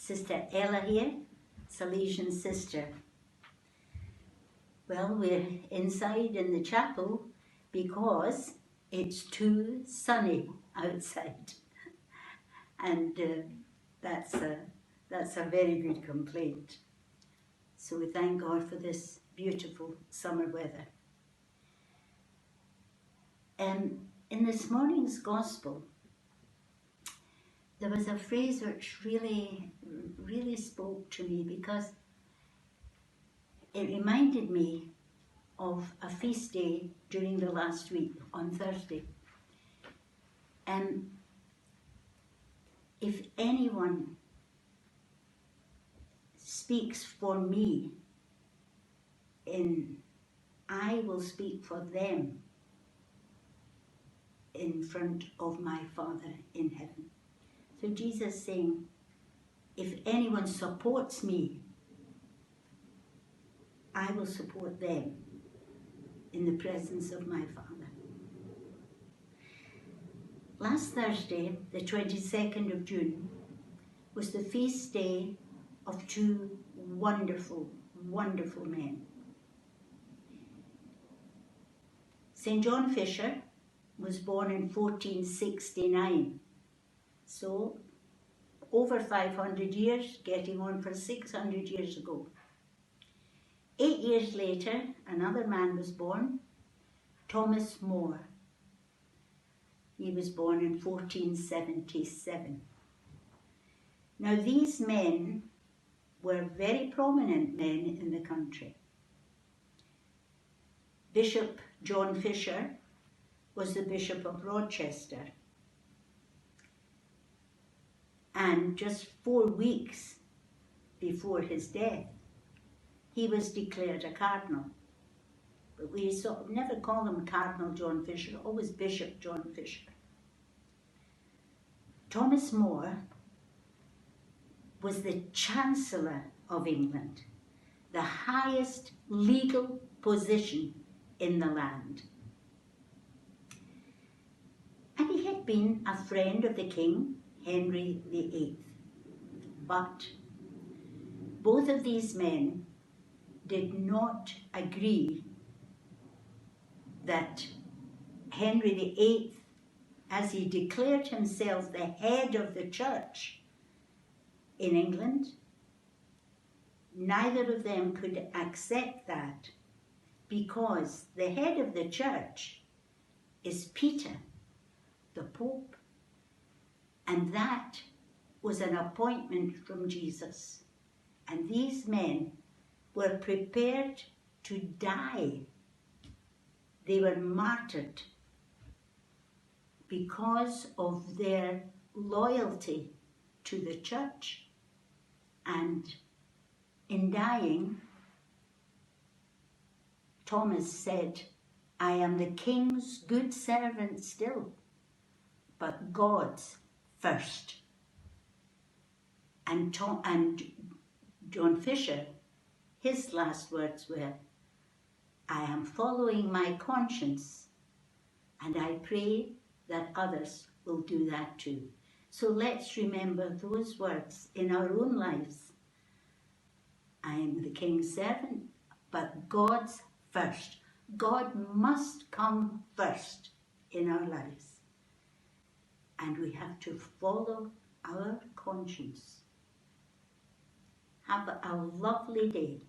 Sister Ella here, Salesian sister. Well, we're inside in the chapel because it's too sunny outside, and that's a very good complaint. So we thank God for this beautiful summer weather. In this morning's gospel, there was a phrase which really spoke to me, because it reminded me of a feast day during the last week on Thursday. If anyone speaks for me, I will speak for them in front of my Father in heaven. So Jesus saying, if anyone supports me, I will support them in the presence of my Father. Last Thursday, the 22nd of June, was the feast day of two wonderful, wonderful men. St. John Fisher was born in 1469, so over 500 years, getting on for 600 years ago. 8 years later, another man was born, Thomas More. He was born in 1477. Now, these men were very prominent men in the country. Bishop John Fisher was the Bishop of Rochester. And just 4 weeks before his death, he was declared a cardinal. But we sort of never call him Cardinal John Fisher, always Bishop John Fisher. Thomas More was the Chancellor of England, the highest legal position in the land. And he had been a friend of the King, Henry VIII. But both of these men did not agree that Henry VIII, as he declared himself the head of the church in England, neither of them could accept that, because the head of the church is Peter, the Pope, and that was an appointment from Jesus. And these men were prepared to die. They were martyred because of their loyalty to the church. And in dying, Thomas said, I am the King's good servant still, but God's first. And John Fisher, his last words were, I am following my conscience, and I pray that others will do that too. So let's remember those words in our own lives. I am the King's servant, but God's first. God must come first in our lives. And we have to follow our conscience. Have a lovely day.